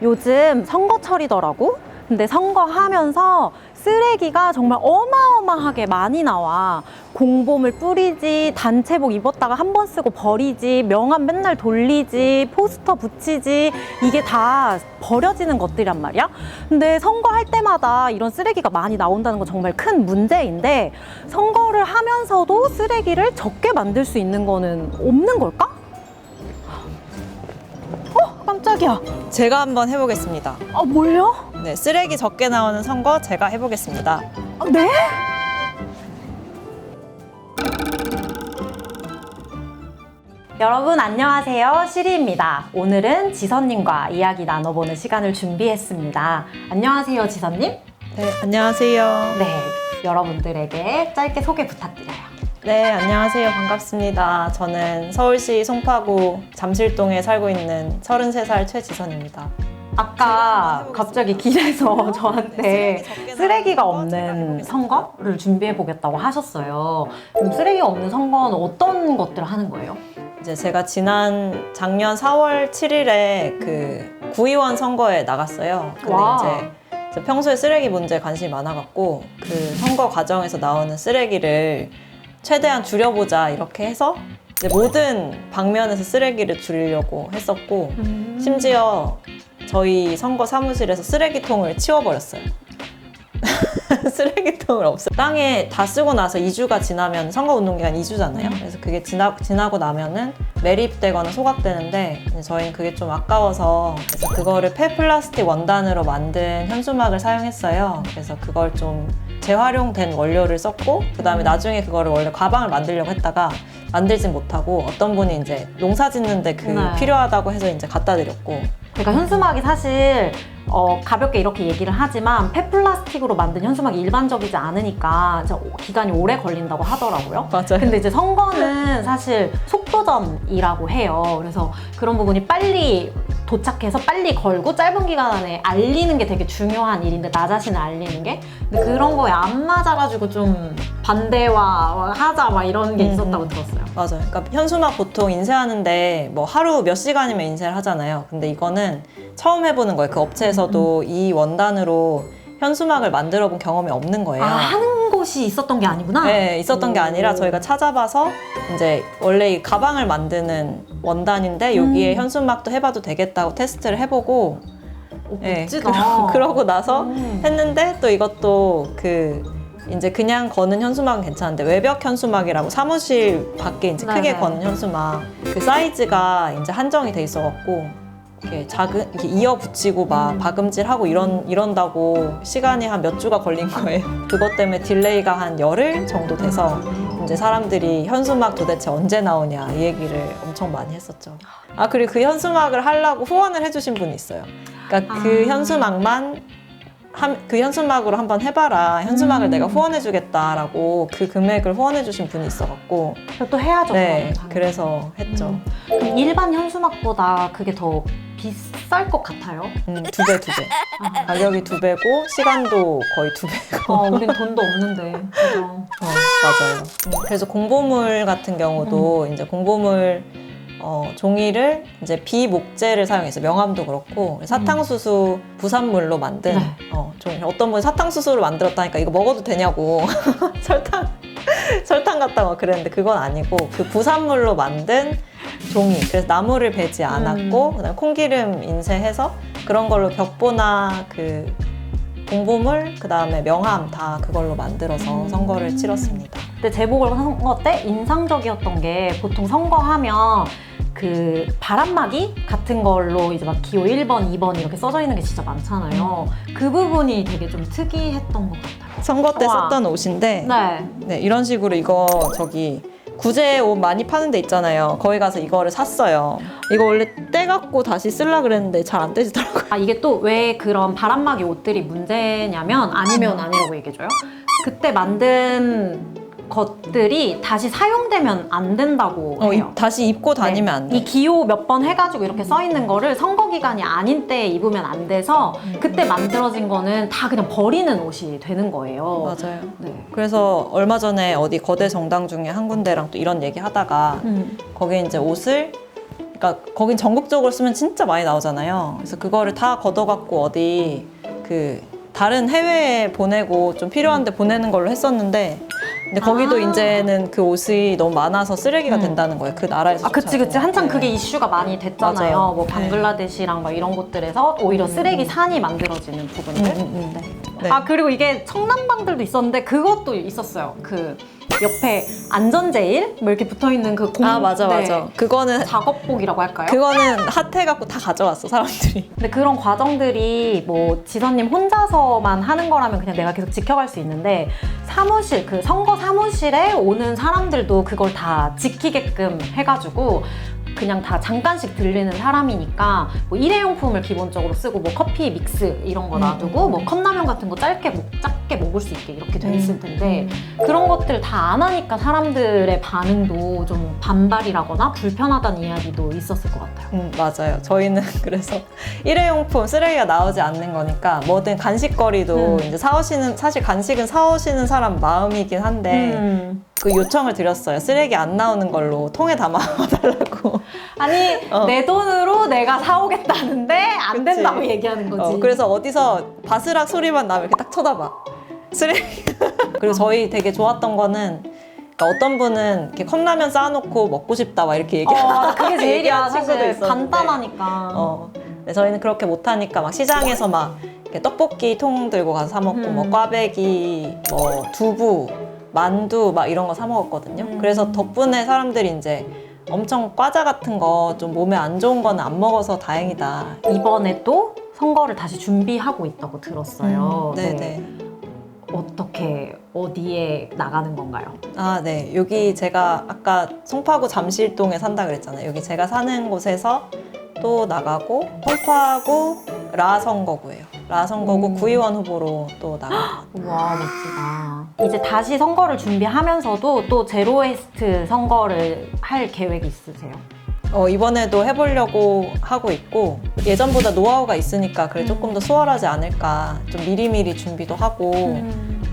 요즘 선거철이더라고. 근데 선거하면서 쓰레기가 정말 어마어마하게 많이 나와. 공보물 뿌리지, 단체복 입었다가 한 번 쓰고 버리지, 명함 맨날 돌리지, 포스터 붙이지, 이게 다 버려지는 것들이란 말이야. 근데 선거할 때마다 이런 쓰레기가 많이 나온다는 건 정말 큰 문제인데, 선거를 하면서도 쓰레기를 적게 만들 수 있는 거는 없는 걸까? 깜짝이야. 제가 한번 해보겠습니다. 아, 뭘요? 네, 쓰레기 적게 나오는 선거 제가 해보겠습니다. 아, 네? 여러분 안녕하세요, 시리입니다. 오늘은 지선님과 이야기 나눠보는 시간을 준비했습니다. 안녕하세요, 지선님. 네, 안녕하세요. 네, 여러분들에게 짧게 소개 부탁드려요. 네, 안녕하세요. 반갑습니다. 저는 서울시 송파구 잠실동에 살고 있는 33살 최지선입니다. 아까 갑자기 길에서 저한테 쓰레기가 없는 선거를 준비해 보겠다고 하셨어요. 그럼 쓰레기가 없는 선거는 어떤 것들을 하는 거예요? 이제 제가 작년 4월 7일에 그 구의원 선거에 나갔어요. 근데 와. 이제 평소에 쓰레기 문제에 관심이 많아갖고 그 선거 과정에서 나오는 쓰레기를 최대한 줄여보자 이렇게 해서 이제 모든 방면에서 쓰레기를 줄이려고 했었고 심지어 저희 선거 사무실에서 쓰레기통을 치워버렸어요. 쓰레기통을 없애. 땅에 다 쓰고 나서 2주가 지나면 선거운동기간 2주잖아요. 그래서 그게 지나고 나면은 매립되거나 소각되는데 저희는 그게 좀 아까워서 그래서 그거를 폐플라스틱 원단으로 만든 현수막을 사용했어요. 그래서 그걸 좀 재활용된 원료를 썼고 그 다음에 나중에 그거를 원래 가방을 만들려고 했다가 만들진 못하고 어떤 분이 이제 농사 짓는데 네. 필요하다고 해서 이제 갖다 드렸고. 그러니까 현수막이 사실 가볍게 이렇게 얘기를 하지만 폐플라스틱으로 만든 현수막이 일반적이지 않으니까 기간이 오래 걸린다고 하더라고요. 맞아요. 근데 이제 선거는 사실 속도전이라고 해요. 그래서 그런 부분이 빨리 도착해서 빨리 걸고 짧은 기간 안에 알리는 게 되게 중요한 일인데, 나 자신을 알리는 게. 근데 그런 거에 안 맞아가지고 좀 반대와 하자 막 이런 게 있었다고 들었어요. 맞아요. 그러니까 현수막 보통 인쇄하는데 뭐 하루 몇 시간이면 인쇄를 하잖아요. 근데 이거는 처음 해보는 거예요. 그 업체에서도 이 원단으로 현수막을 만들어 본 경험이 없는 거예요. 아, 하는 곳이 있었던 게 아니구나? 네, 있었던 게 아니라 저희가 찾아봐서 이제 원래 이 가방을 만드는 원단인데 여기에 현수막도 해봐도 되겠다고 테스트를 해보고 멋지다. 그러고 나서 했는데 또 이것도 이제 그냥 거는 현수막은 괜찮은데 외벽 현수막이라고 사무실 밖에 이제 크게 네네. 거는 현수막 그 사이즈가 이제 한정이 돼 있어갖고 이렇게 이어 붙이고 막 박음질하고 이런다고 시간이 한 몇 주가 걸린 거예요. 그것 때문에 딜레이가 한 열흘 정도 돼서 이제 사람들이 현수막 도대체 언제 나오냐 이 얘기를 엄청 많이 했었죠. 아, 그리고 그 현수막을 하려고 후원을 해주신 분이 있어요. 그러니까 그 현수막만 그 현수막으로 한번 해봐라. 현수막을 내가 후원해주겠다라고 그 금액을 후원해주신 분이 있어갖고. 또 해야죠. 네, 그럼. 그래서 했죠. 그럼 일반 현수막보다 그게 더 비쌀 것 같아요. 2배. 가격이 2배고 시간도 거의 2배고. 우린 돈도 없는데. 그죠? 맞아요. 그래서 공보물 같은 경우도 이제 공보물 종이를 이제 비목재를 사용해서 명함도 그렇고 사탕수수 부산물로 만든 네. 종이. 어떤 분이 사탕수수를 만들었다니까 이거 먹어도 되냐고 설탕 같다고 그랬는데 그건 아니고 그 부산물로 만든 종이. 그래서 나무를 베지 않았고 그다음에 콩기름 인쇄해서 그런 걸로 벽보나 그 공보물 그다음에 명함 다 그걸로 만들어서 선거를 치렀습니다. 근데 재보궐선거 때 인상적이었던 게 보통 선거하면 그 바람막이 같은 걸로 이제 막 기호 1번, 2번 이렇게 써져 있는 게 진짜 많잖아요. 그 부분이 되게 좀 특이했던 것 같아요. 선거 때 와. 썼던 옷인데 네. 이런 식으로 이거 구제 옷 많이 파는 데 있잖아요. 거기 가서 이거를 샀어요. 이거 원래 떼갖고 다시 쓰려고 그랬는데 잘 안 떼지더라고요. 아, 이게 또 왜 그런 바람막이 옷들이 문제냐면, 아니면 아니라고 얘기해줘요. 그때 만든 것들이 다시 사용되면 안 된다고 해요. 다시 입고 다니면 안 돼. 이 기호 몇 번 해가지고 이렇게 써 있는 거를 선거 기간이 아닌 때에 입으면 안 돼서 그때 만들어진 거는 다 그냥 버리는 옷이 되는 거예요. 맞아요. 네. 그래서 얼마 전에 어디 거대 정당 중에 한 군데랑 또 이런 얘기 하다가 거기에 이제 옷을 그러니까 거긴 전국적으로 쓰면 진짜 많이 나오잖아요. 그래서 그거를 다 걷어갖고 어디 그 다른 해외에 보내고 좀 필요한데 보내는 걸로 했었는데 근데 거기도 이제는 그 옷이 너무 많아서 쓰레기가 된다는 거예요. 그 나라에서. 그치. 한창 네. 그게 이슈가 많이 됐잖아요. 맞아요. 뭐 방글라데시랑 막 이런 곳들에서 오히려 쓰레기 산이 만들어지는 부분들. 네. 네. 아, 그리고 이게 청남방들도 있었는데 그것도 있었어요. 그 옆에 안전제일 뭐 이렇게 붙어있는 그 공. 맞아. 그거는 작업복이라고 할까요? 그거는 핫해갖고 다 가져왔어 사람들이. 근데 그런 과정들이 뭐 지선님 혼자서만 하는 거라면 그냥 내가 계속 지켜갈 수 있는데 사무실, 그 선거 사무실에 오는 사람들도 그걸 다 지키게끔 해가지고 그냥 다 잠깐씩 들리는 사람이니까 뭐 일회용품을 기본적으로 쓰고 뭐 커피 믹스 이런 거 놔두고 뭐 컵라면 같은 거 작게 먹을 수 있게 이렇게 돼 있을 텐데 그런 것들 다 안 하니까 사람들의 반응도 좀 반발이라거나 불편하다는 이야기도 있었을 것 같아요. 맞아요. 저희는 그래서 일회용품 쓰레기가 나오지 않는 거니까 뭐든 간식거리도 이제 사오시는 사실 간식은 사오시는 사람 마음이긴 한데 그 요청을 드렸어요. 쓰레기 안 나오는 걸로 통에 담아달라고. 아니 내 돈으로 내가 사오겠다는데 안 그치. 된다고 얘기하는 거지. 그래서 어디서 바스락 소리만 나면 이렇게 딱 쳐다봐. 쓰레기. 그리고 저희 되게 좋았던 거는 그러니까 어떤 분은 이렇게 컵라면 쌓아놓고 먹고 싶다 막 이렇게 얘기하는 그게 제일이야. 얘기하는 친구도 사실 있었는데. 간단하니까. 근데 저희는 그렇게 못하니까 막 시장에서 막 이렇게 떡볶이 통 들고 가서 사 먹고 뭐 꽈배기, 뭐 두부, 만두 막 이런 거 사 먹었거든요. 그래서 덕분에 사람들이 이제 엄청 과자 같은 거 좀 몸에 안 좋은 거는 안 먹어서 다행이다. 이번에 또 선거를 다시 준비하고 있다고 들었어요. 네네. 어떻게 어디에 나가는 건가요? 네. 여기 제가 아까 송파구 잠실동에 산다 그랬잖아요. 여기 제가 사는 곳에서 또 나가고 송파구 라선거구예요. 라선거구 구의원 후보로 또 나가요. 와, 멋지다. 이제 다시 선거를 준비하면서도 또 제로웨이스트 선거를 할 계획이 있으세요? 이번에도 해보려고 하고 있고 예전보다 노하우가 있으니까 그래 조금 더 수월하지 않을까 좀 미리미리 준비도 하고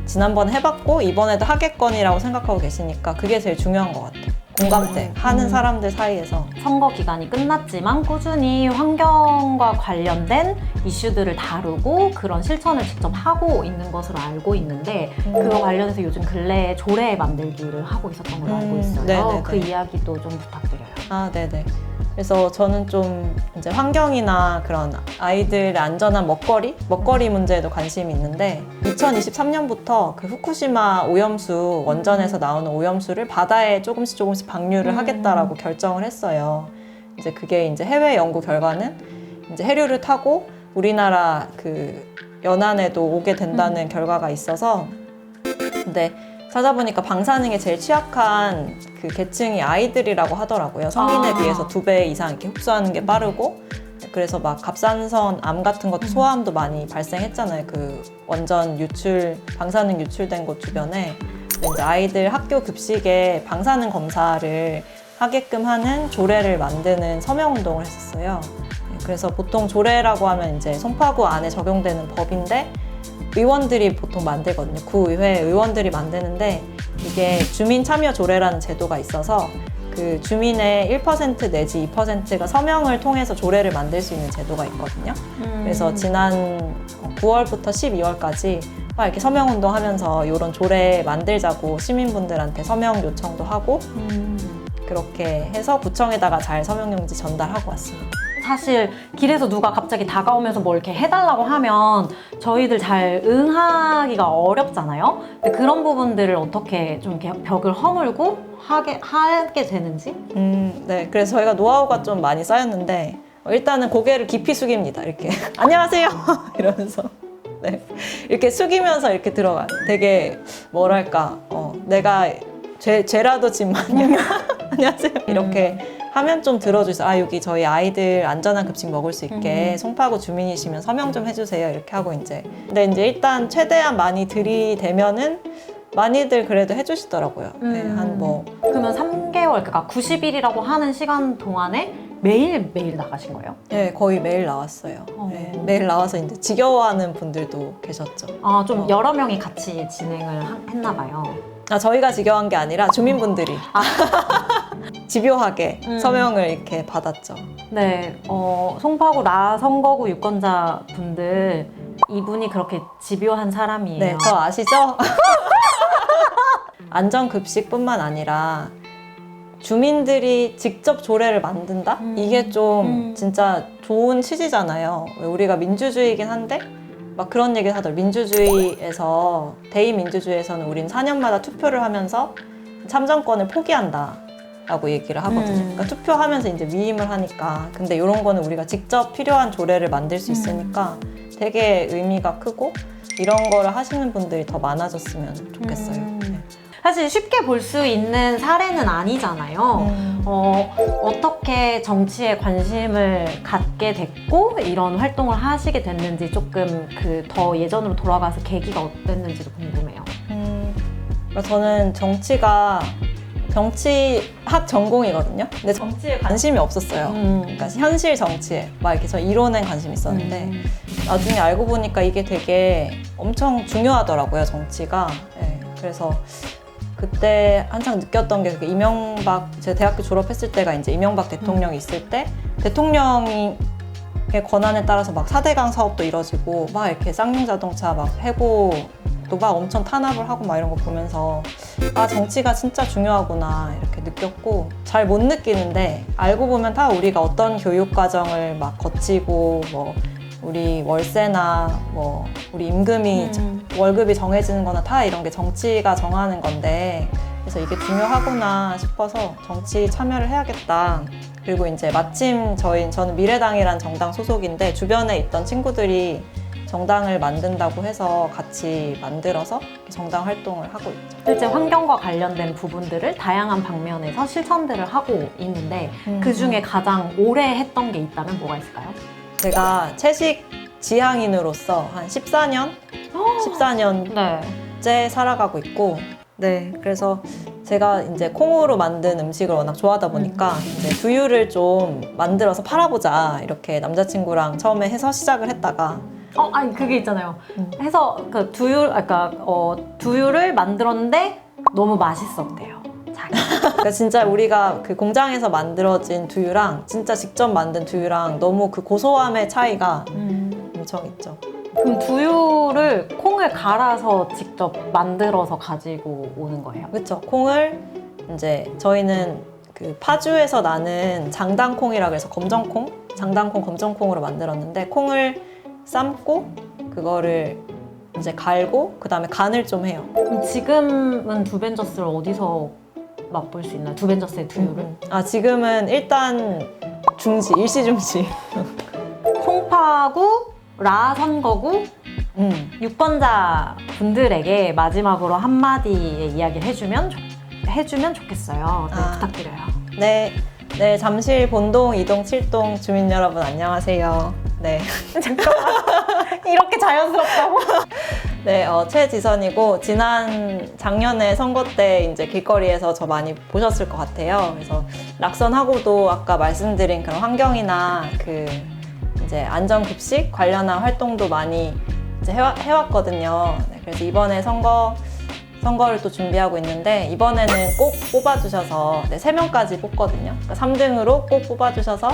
지난번 해봤고 이번에도 하겠거니라고 생각하고 계시니까 그게 제일 중요한 것 같아요. 공감대 하는 사람들 사이에서. 선거 기간이 끝났지만 꾸준히 환경과 관련된 이슈들을 다루고 그런 실천을 직접 하고 있는 것으로 알고 있는데 그거 관련해서 요즘 근래에 조례 만들기를 하고 있었던 걸로 알고 있어요. 네네네. 그 이야기도 좀 부탁드려요. 네네. 그래서 저는 좀 이제 환경이나 그런 아이들의 안전한 먹거리 문제에도 관심이 있는데 2023년부터 그 후쿠시마 오염수 원전에서 나오는 오염수를 바다에 조금씩 방류를 하겠다라고 결정을 했어요. 이제 그게 이제 해외 연구 결과는 이제 해류를 타고 우리나라 그 연안에도 오게 된다는 결과가 있어서 근데 찾아보니까 방사능에 제일 취약한 그 계층이 아이들이라고 하더라고요. 성인에 비해서 2배 이상 이렇게 흡수하는 게 빠르고 그래서 막 갑상선 암 같은 것도 소아암도 많이 발생했잖아요. 그 원전 방사능 유출된 곳 주변에 이제 아이들 학교 급식에 방사능 검사를 하게끔 하는 조례를 만드는 서명 운동을 했었어요. 그래서 보통 조례라고 하면 이제 송파구 안에 적용되는 법인데 의원들이 보통 만들거든요. 구의회 의원들이 만드는데 이게 주민 참여 조례라는 제도가 있어서 그 주민의 1% 내지 2%가 서명을 통해서 조례를 만들 수 있는 제도가 있거든요. 그래서 지난 9월부터 12월까지 막 이렇게 서명 운동하면서 이런 조례 만들자고 시민분들한테 서명 요청도 하고 그렇게 해서 구청에다가 잘 서명용지 전달하고 왔습니다. 사실 길에서 누가 갑자기 다가오면서 뭘 이렇게 해달라고 하면 저희들 잘 응하기가 어렵잖아요. 근데 그런 부분들을 어떻게 좀 이렇게 벽을 허물고 하게 되는지? 네. 그래서 저희가 노하우가 좀 많이 쌓였는데 일단은 고개를 깊이 숙입니다. 이렇게 안녕하세요 이러면서 네. 이렇게 숙이면서 이렇게 들어가요. 되게 뭐랄까 내가 죄라도 지금 안녕하세요 이렇게 하면 좀 들어주세요. 여기 저희 아이들 안전한 급식 먹을 수 있게 송파구 주민이시면 서명 좀 해주세요. 이렇게 하고 이제 근데 이제 일단 최대한 많이 들이대면은 많이들 그래도 해주시더라고요. 네, 한 뭐 그러면 3개월, 그러니까 90일이라고 하는 시간 동안에 매일 나가신 거예요? 네, 거의 매일 나왔어요. 네, 매일 나와서 이제 지겨워하는 분들도 계셨죠. 좀 여러 명이 같이 진행을 했나 봐요. 저희가 지겨운 게 아니라 주민분들이. 집요하게 서명을 이렇게 받았죠. 네, 송파구 라 선거구 유권자 분들 이분이 그렇게 집요한 사람이에요. 네, 저 아시죠? 안전급식뿐만 아니라 주민들이 직접 조례를 만든다? 이게 좀 진짜 좋은 취지잖아요. 우리가 민주주의이긴 한데 막 그런 얘기를 하더라고요. 민주주의에서 대의민주주의에서는 우린 4년마다 투표를 하면서 참정권을 포기한다 라고 얘기를 하거든요. 그러니까 투표하면서 이제 위임을 하니까. 근데 이런 거는 우리가 직접 필요한 조례를 만들 수 있으니까 되게 의미가 크고 이런 거를 하시는 분들이 더 많아졌으면 좋겠어요. 네. 사실 쉽게 볼 수 있는 사례는 아니잖아요. 어떻게 정치에 관심을 갖게 됐고 이런 활동을 하시게 됐는지 조금 더 예전으로 돌아가서 계기가 어땠는지도 궁금해요. 그러니까 저는 정치학 전공이거든요. 근데 정치에 관심이 없었어요. 그러니까 현실 정치에 막 이렇게 저 이론엔 관심이 있었는데 나중에 알고 보니까 이게 되게 엄청 중요하더라고요, 정치가. 네, 그래서 그때 한창 느꼈던 게 제가 대학교 졸업했을 때가 이제 이명박 대통령이 있을 때 대통령의 권한에 따라서 막 4대강 사업도 이뤄지고 막 이렇게 쌍용 자동차 막 해고도 막 엄청 탄압을 하고 막 이런 거 보면서 아, 정치가 진짜 중요하구나 이렇게 느꼈고 잘 못 느끼는데 알고 보면 다 우리가 어떤 교육 과정을 막 거치고 뭐 우리 월세나 뭐 우리 임금이 월급이 정해지는 거나 다 이런 게 정치가 정하는 건데 그래서 이게 중요하구나 싶어서 정치 참여를 해야겠다. 그리고 이제 마침 저는 미래당이란 정당 소속인데 주변에 있던 친구들이 정당을 만든다고 해서 같이 만들어서 정당 활동을 하고 있죠. 실제 환경과 관련된 부분들을 다양한 방면에서 실천들을 하고 있는데 그 중에 가장 오래 했던 게 있다면 뭐가 있을까요? 제가 채식 지향인으로서 한 14년째 네. 살아가고 있고, 네, 그래서 제가 이제 콩으로 만든 음식을 워낙 좋아하다 보니까 이제 두유를 좀 만들어서 팔아보자 이렇게 남자친구랑 처음에 해서 시작을 했다가 아니 그게 있잖아요. 해서 두유를 만들었는데 너무 맛있었대요. 그러니까 진짜 우리가 그 공장에서 만들어진 두유랑 진짜 직접 만든 두유랑 너무 그 고소함의 차이가 엄청 있죠. 그럼 두유를 콩을 갈아서 직접 만들어서 가지고 오는 거예요? 그렇죠. 콩을 이제 저희는 그 파주에서 나는 장당콩이라 해서 검정콩, 장당콩, 검정콩으로 만들었는데 콩을 삶고 그거를 이제 갈고 그 다음에 간을 좀 해요. 그럼 지금은 두벤저스를 어디서 맛볼 수 있나요? 두벤저스의 두유를? 지금은 일단 일시중지. 송파구, 라 선거구 유권자 분들에게 마지막으로 한마디의 이야기를 해주면 좋겠어요. 네, 부탁드려요. 네, 잠실 본동 2동 7동 주민 여러분 안녕하세요. 네. 잠깐만. 이렇게 자연스럽다고? 네, 최지선이고 작년에 선거 때 이제 길거리에서 저 많이 보셨을 것 같아요. 그래서 낙선하고도 아까 말씀드린 그런 환경이나 이제 안전급식 관련한 활동도 많이 이제 해왔거든요. 네, 그래서 이번에 선거를 또 준비하고 있는데 이번에는 꼭 뽑아주셔서 3명까지 뽑거든요. 그러니까 3등으로 꼭 뽑아주셔서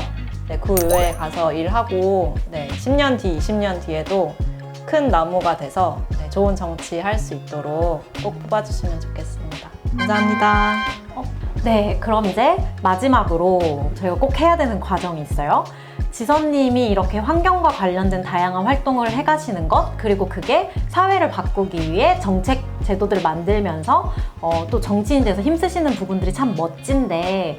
구의회에 가서 일하고 10년 뒤, 20년 뒤에도 큰 나무가 돼서 좋은 정치 할 수 있도록 꼭 뽑아주시면 좋겠습니다. 감사합니다. 네, 그럼 이제 마지막으로 저희가 꼭 해야 되는 과정이 있어요. 지선님이 이렇게 환경과 관련된 다양한 활동을 해가시는 것, 그리고 그게 사회를 바꾸기 위해 정책 제도들을 만들면서 또 정치인 돼서 힘쓰시는 부분들이 참 멋진데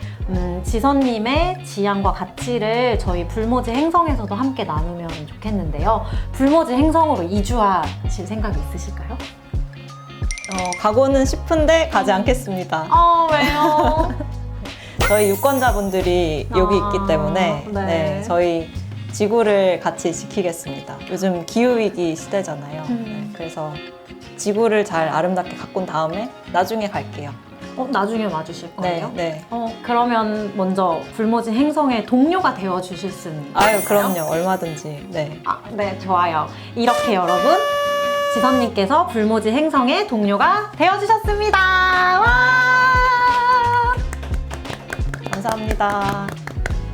지선님의 지향과 가치를 저희 불모지 행성에서도 함께 나누면 좋겠는데요. 불모지 행성으로 이주하실 생각이 있으실까요? 가고는 싶은데 가지 않겠습니다. 왜요? 저희 유권자분들이 여기 있기 때문에 네. 저희 지구를 같이 지키겠습니다. 요즘 기후위기 시대잖아요. 그래서 지구를 잘 아름답게 가꾼 다음에 나중에 갈게요. 나중에 와주실 거예요? 네. 그러면 먼저 불모지 행성의 동료가 되어주실 수 있나요? 아유, 그럼요. 얼마든지. 네. 네, 좋아요. 이렇게 여러분, 지선님께서 불모지 행성의 동료가 되어주셨습니다. 와! 감사합니다.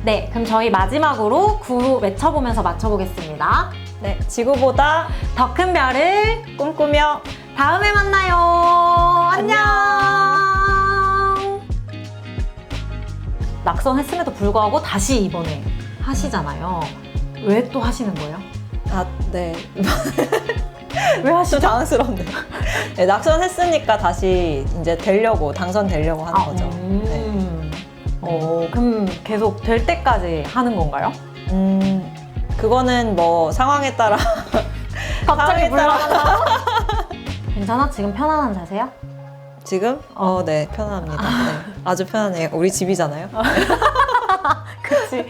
네, 그럼 저희 마지막으로 구호 외쳐보면서 맞춰보겠습니다. 네, 지구보다 더 큰 별을 꿈꾸며 다음에 만나요. 안녕. 낙선했음에도 불구하고 다시 이번에 하시잖아요. 왜 또 하시는 거예요? 네. 왜 좀 하시죠? 당황스럽네요. 네, 낙선했으니까 다시 이제 당선되려고 하는 거죠. 네. 그럼 계속 될 때까지 하는 건가요? 그거는 뭐 상황에 따라 갑자기 상황에 따라 물러간다. 괜찮아? 지금 편안한 자세야? 지금? 네, 편합니다. 네, 아주 편하네요. 우리 집이잖아요. 그치.